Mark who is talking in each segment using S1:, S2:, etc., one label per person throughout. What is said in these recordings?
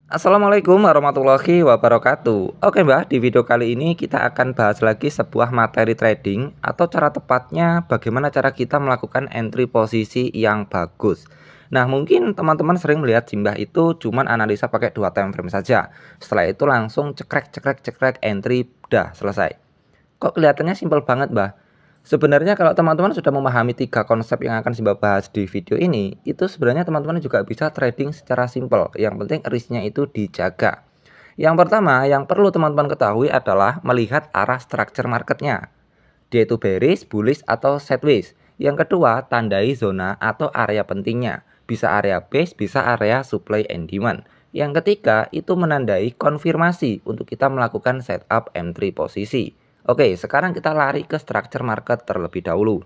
S1: Assalamualaikum warahmatullahi wabarakatuh. Oke Mbak, di video kali ini kita akan bahas lagi sebuah materi trading atau cara tepatnya bagaimana cara kita melakukan entry posisi yang bagus. Nah, mungkin teman-teman sering melihat Simbah itu cuman analisa pakai 2 time frame saja. Setelah itu langsung cekrek cekrek cekrek entry, udah selesai. Kok kelihatannya simpel banget, Mbah? Sebenarnya kalau teman-teman sudah memahami 3 konsep yang akan Simbah bahas di video ini, itu sebenarnya teman-teman juga bisa trading secara simpel. Yang penting risknya itu dijaga. Yang pertama, yang perlu teman-teman ketahui adalah melihat arah structure marketnya. Dia itu bearish, bullish, atau sideways. Yang kedua, tandai zona atau area pentingnya. Bisa area base, bisa area supply and demand. Yang ketiga, itu menandai konfirmasi untuk kita melakukan setup entry posisi. Oke, sekarang kita lari ke structure market terlebih dahulu.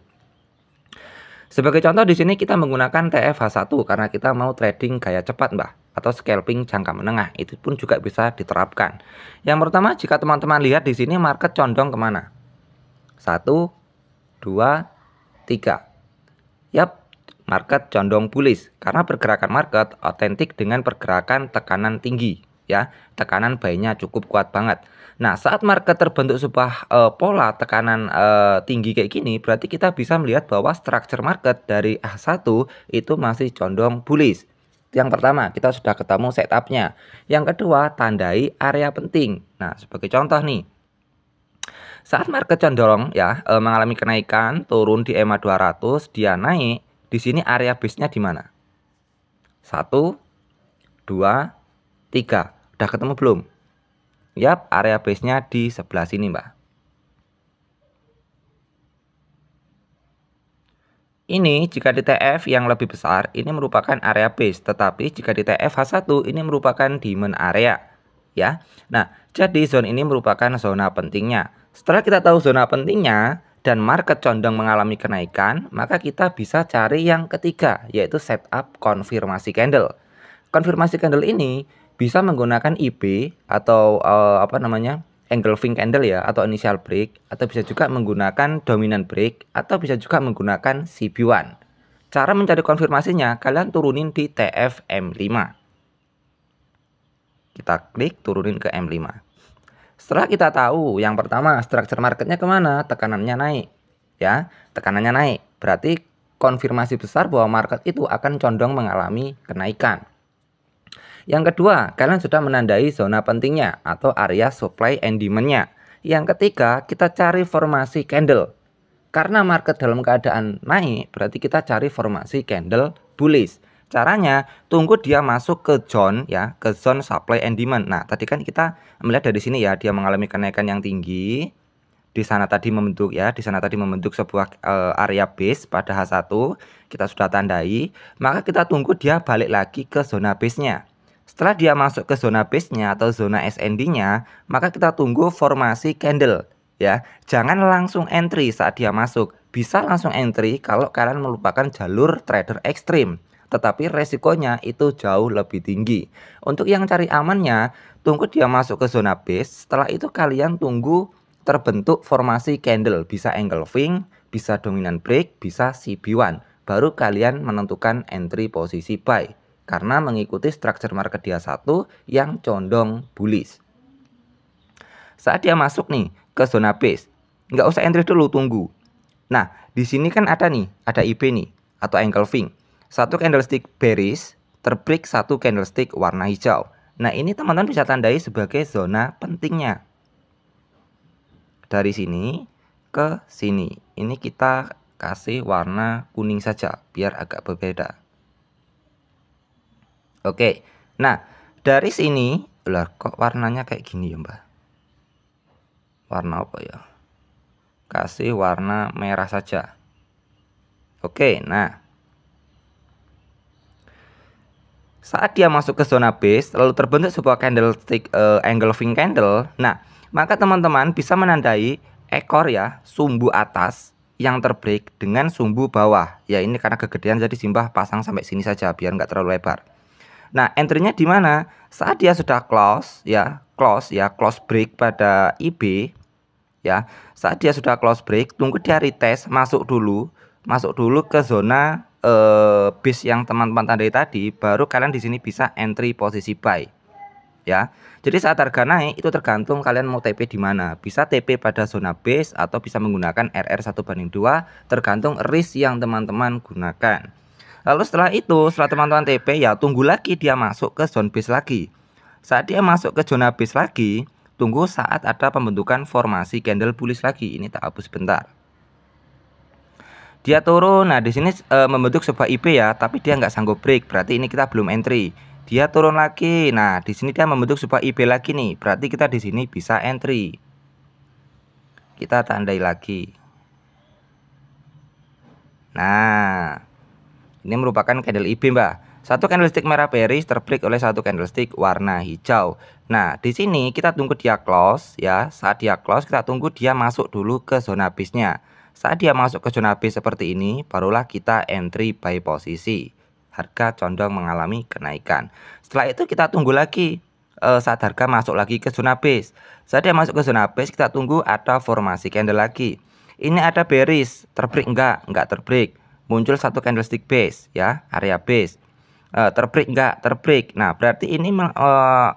S1: Sebagai contoh di sini kita menggunakan TFH1 karena kita mau trading gaya cepat, Mbak, atau scalping jangka menengah. Itu pun juga bisa diterapkan. Yang pertama, jika teman-teman lihat di sini market condong kemana? 1, 2, 3. Yap, market condong bullish karena pergerakan market otentik dengan pergerakan tekanan tinggi, ya. Tekanan buy-nya cukup kuat banget. Nah, saat market terbentuk sebuah pola tekanan tinggi kayak gini, berarti kita bisa melihat bahwa structure market dari H1 itu masih condong bullish. Yang pertama, kita sudah ketemu setupnya. Yang kedua, tandai area penting. Nah, sebagai contoh nih, saat market condong ya mengalami kenaikan, turun di EMA 200, dia naik, di sini area base-nya di mana? 1, 2, 3. Udah ketemu belum? Yap, area base-nya di sebelah sini, Mbak. Ini jika di TF yang lebih besar, ini merupakan area base. Tetapi jika di TF H1, ini merupakan demand area. Ya, nah, jadi zona ini merupakan zona pentingnya. Setelah kita tahu zona pentingnya, dan market condong mengalami kenaikan, maka kita bisa cari yang ketiga, yaitu setup konfirmasi candle. Konfirmasi candle ini bisa menggunakan IB atau apa namanya, engulfing candle ya, atau initial break, atau bisa juga menggunakan dominant break, atau bisa juga menggunakan CB1. Cara mencari konfirmasinya, kalian turunin di TF M5. Kita klik turunin ke M5. Setelah kita tahu yang pertama structure marketnya kemana, tekanannya naik, ya, tekanannya naik, berarti konfirmasi besar bahwa market itu akan condong mengalami kenaikan. Yang kedua, kalian sudah menandai zona pentingnya atau area supply and demand-nya. Yang ketiga, kita cari formasi candle. Karena market dalam keadaan naik, berarti kita cari formasi candle bullish. Caranya, tunggu dia masuk ke zone ya, ke zone supply and demand. Nah, tadi kan kita melihat dari sini ya, dia mengalami kenaikan yang tinggi. Di sana tadi membentuk ya, di sana tadi membentuk sebuah area base pada H1, kita sudah tandai, maka kita tunggu dia balik lagi ke zona base-nya. Setelah dia masuk ke zona base-nya atau zona SND-nya, maka kita tunggu formasi candle ya. Jangan langsung entry saat dia masuk. Bisa langsung entry kalau kalian merupakan jalur trader ekstrim, tetapi resikonya itu jauh lebih tinggi. Untuk yang cari amannya, tunggu dia masuk ke zona base. Setelah itu kalian tunggu terbentuk formasi candle, bisa engulfing, bisa dominant break, bisa CB1. Baru kalian menentukan entry posisi buy karena mengikuti structure market dia satu yang condong bullish. Saat dia masuk nih ke zona base, nggak usah entry dulu, tunggu. Nah, di sini kan ada nih, ada IB nih atau engulfing. Satu candlestick bearish terbreak satu candlestick warna hijau. Nah, ini teman-teman bisa tandai sebagai zona pentingnya. Dari sini ke sini. Ini kita kasih warna kuning saja biar agak berbeda. Oke. Nah, dari sini, lah kok warnanya kayak gini ya, Mbak? Warna apa ya? Kasih warna merah saja. Oke, nah. Saat dia masuk ke zona base, lalu terbentuk sebuah candlestick engulfing candle. Nah, maka teman-teman bisa menandai ekor ya, sumbu atas yang terbreak dengan sumbu bawah. Ya, ini karena kegedean jadi Simbah pasang sampai sini saja biar nggak terlalu lebar. Nah, entry-nya di mana? Saat dia sudah close break pada IB ya. Saat dia sudah close break, tunggu dia retest, masuk dulu ke zona base yang teman-teman tandai tadi, baru kalian di sini bisa entry posisi buy. ya. Jadi saat harga naik itu tergantung kalian mau TP di mana. Bisa TP pada zona base atau bisa menggunakan RR 1/2 tergantung risk yang teman-teman gunakan. Lalu setelah teman-teman TP ya tunggu lagi dia masuk ke zone base lagi. Saat dia masuk ke zona base lagi, tunggu saat ada pembentukan formasi candle bullish lagi. Ini tak hapus bentar. Dia turun, nah di sini membentuk sebuah IP ya, tapi dia nggak sanggup break, berarti ini kita belum entry. Dia turun lagi, nah di sini dia membentuk sebuah IP lagi nih, berarti kita di sini bisa entry. Kita tandai lagi. Nah, ini merupakan candle IP mbak. Satu candlestick merah bearish terbreak oleh satu candlestick warna hijau. Nah, di sini kita tunggu dia close ya. Saat dia close kita tunggu dia masuk dulu ke zona base-nya. Saat dia masuk ke zona base seperti ini, barulah kita entry buy posisi. Harga condong mengalami kenaikan. Setelah itu kita tunggu lagi saat harga masuk lagi ke zona base. Saat dia masuk ke zona base kita tunggu ada formasi candle lagi. Ini ada bearish, terbreak enggak terbreak. Muncul satu candlestick base ya, area base. Terbreak enggak terbreak. Nah, berarti ini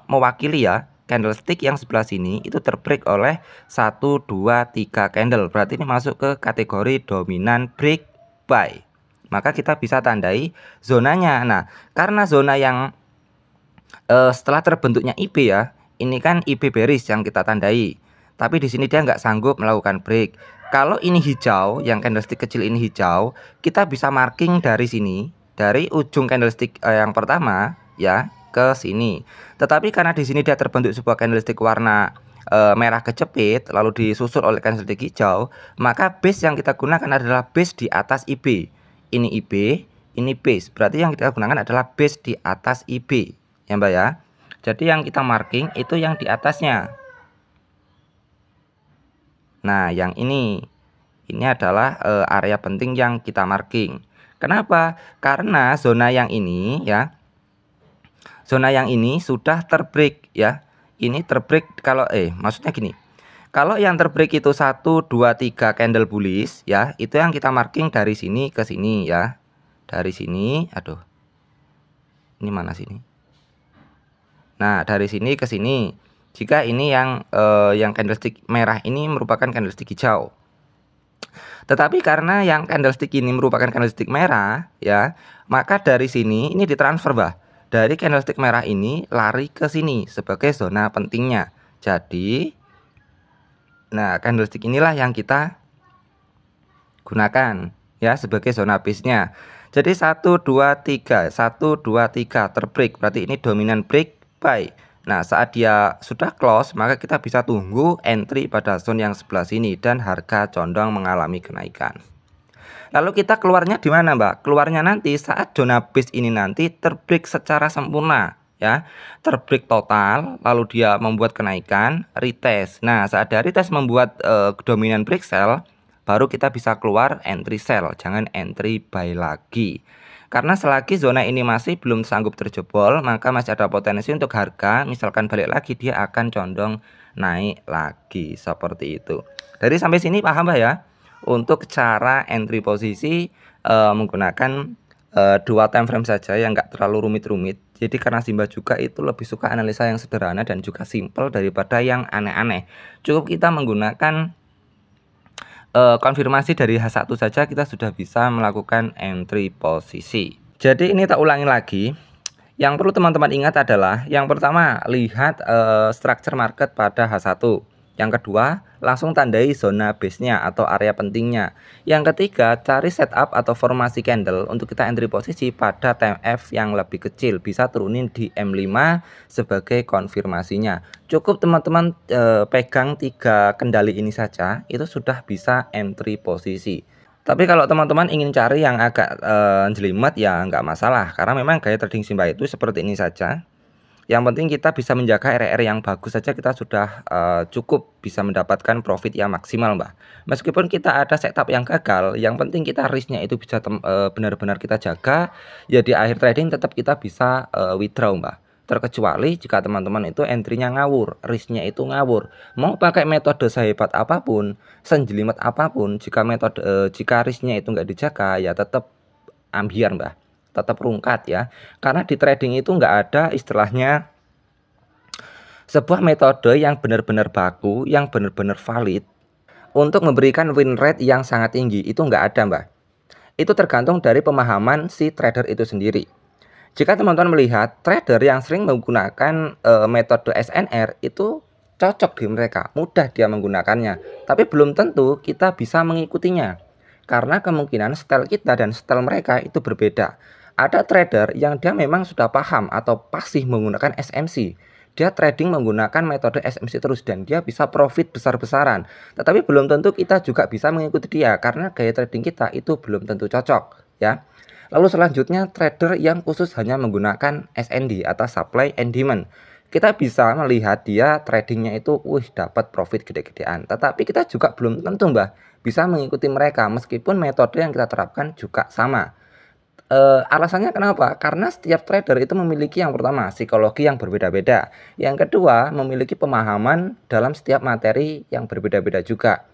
S1: mewakili ya candlestick yang sebelah sini itu terbreak oleh 1 2 3 candle. Berarti ini masuk ke kategori dominan break buy. Maka kita bisa tandai zonanya. Nah, karena zona yang setelah terbentuknya IP ya, ini kan IP bearish yang kita tandai. Tapi di sini dia nggak sanggup melakukan break. Kalau ini hijau, yang candlestick kecil ini hijau, kita bisa marking dari sini, dari ujung candlestick yang pertama ya ke sini. Tetapi karena di sini dia terbentuk sebuah candlestick warna merah kecepit, lalu disusul oleh candlestick hijau, maka base yang kita gunakan adalah base di atas IB. Ini IB, ini base. Berarti yang kita gunakan adalah base di atas IB, ya Mbak ya. Jadi yang kita marking itu yang di atasnya. Nah, yang ini adalah area penting yang kita marking. Kenapa? Karena zona yang ini ya, zona yang ini sudah terbreak ya. Ini terbreak kalau maksudnya gini. Kalau yang terbreak itu 1 2 3 candle bullish ya, itu yang kita marking dari sini ke sini ya. Dari sini, aduh. Ini mana sini? Nah, dari sini ke sini. Jika ini yang candlestick merah ini merupakan candlestick hijau. Tetapi karena yang candlestick ini merupakan candlestick merah ya, maka dari sini ini ditransfer bah. Dari candlestick merah ini lari ke sini sebagai zona pentingnya. Jadi nah, candlestick inilah yang kita gunakan ya sebagai zona base-nya. Jadi 1 2 3, 1 2 3 terbreak, berarti ini dominan break buy. Nah, saat dia sudah close, maka kita bisa tunggu entry pada zone yang sebelah sini dan harga condong mengalami kenaikan. Lalu kita keluarnya di mana, Mbak? Keluarnya nanti saat zona base ini nanti terbreak secara sempurna, ya. Terbreak total, lalu dia membuat kenaikan, retest. Nah, saat dia retest membuat dominan break sell, baru kita bisa keluar entry sell, jangan entry buy lagi. Karena selagi zona ini masih belum sanggup terjebol, maka masih ada potensi untuk harga misalkan balik lagi dia akan condong naik lagi seperti itu. Dari sampai sini paham Mbak ya? Untuk cara entry posisi menggunakan dua time frame saja yang enggak terlalu rumit-rumit. Jadi karena Simba juga itu lebih suka analisa yang sederhana dan juga simple daripada yang aneh-aneh. Cukup kita menggunakan konfirmasi dari H1 saja kita sudah bisa melakukan entry posisi. Jadi ini tak ulangi lagi. Yang perlu teman-teman ingat adalah yang pertama lihat structure market pada H1. Yang kedua langsung tandai zona base-nya atau area pentingnya. Yang ketiga cari setup atau formasi candle untuk kita entry posisi pada time F yang lebih kecil. Bisa turunin di M5 sebagai konfirmasinya. Cukup teman-teman pegang 3 kendali ini saja itu sudah bisa entry posisi. Tapi kalau teman-teman ingin cari yang agak jelimet ya nggak masalah, karena memang gaya trading Simba itu seperti ini saja. Yang penting kita bisa menjaga RR yang bagus saja kita sudah cukup bisa mendapatkan profit yang maksimal Mbak. Meskipun kita ada setup yang gagal, yang penting kita risknya itu bisa benar-benar kita jaga. Ya di akhir trading tetap kita bisa withdraw Mbak. Terkecuali jika teman-teman itu entry-nya ngawur, risknya itu ngawur. Mau pakai metode sehebat apapun, senjelimet apapun, jika risknya itu nggak dijaga ya tetap ambiar Mbak. Tetap rungkat ya, karena di trading itu nggak ada istilahnya Sebuah metode yang benar-benar baku, yang benar-benar valid untuk memberikan win rate yang sangat tinggi itu nggak ada, Mbak. Itu tergantung dari pemahaman si trader itu sendiri. Jika teman-teman melihat trader yang sering menggunakan metode SNR itu cocok di mereka, mudah dia menggunakannya, tapi belum tentu kita bisa mengikutinya. Karena kemungkinan style kita dan style mereka itu berbeda. Ada trader yang dia memang sudah paham atau pasif menggunakan SMC. Dia trading menggunakan metode SMC terus dan dia bisa profit besar-besaran. Tetapi belum tentu kita juga bisa mengikuti dia karena gaya trading kita itu belum tentu cocok, ya. Lalu selanjutnya trader yang khusus hanya menggunakan SND atau supply and demand. Kita bisa melihat dia tradingnya itu dapat profit gede-gedean. Tetapi kita juga belum tentu bisa mengikuti mereka meskipun metode yang kita terapkan juga sama. Alasannya kenapa? Karena setiap trader itu memiliki yang pertama psikologi yang berbeda-beda. Yang kedua memiliki pemahaman dalam setiap materi yang berbeda-beda juga.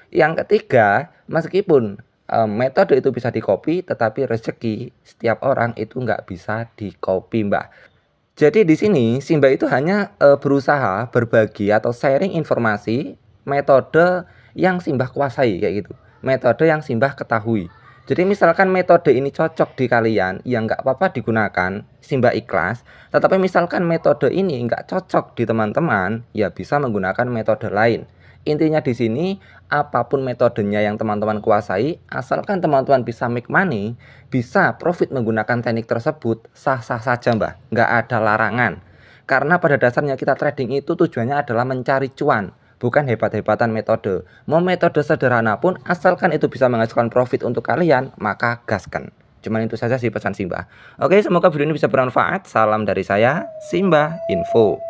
S1: Yang ketiga, meskipun metode itu bisa di-copy, tetapi rezeki setiap orang itu nggak bisa di-copy, Mbak. Jadi di sini si Mbak itu hanya berusaha berbagi atau sharing informasi metode yang si Mbak kuasai kayak gitu. Metode yang si Mbak ketahui. Jadi misalkan metode ini cocok di kalian, ya nggak apa-apa digunakan, si Mbak ikhlas. Tetapi misalkan metode ini nggak cocok di teman-teman, ya bisa menggunakan metode lain. Intinya di sini, apapun metodenya yang teman-teman kuasai, asalkan teman-teman bisa make money, bisa profit menggunakan teknik tersebut, sah-sah saja, Mbak. Nggak ada larangan. Karena pada dasarnya kita trading itu tujuannya adalah mencari cuan, bukan hebat-hebatan metode. Mau metode sederhana pun, asalkan itu bisa menghasilkan profit untuk kalian, maka gaskan. Cuman itu saja sih pesan Simba. Oke, semoga video ini bisa bermanfaat. Salam dari saya, Simba Info.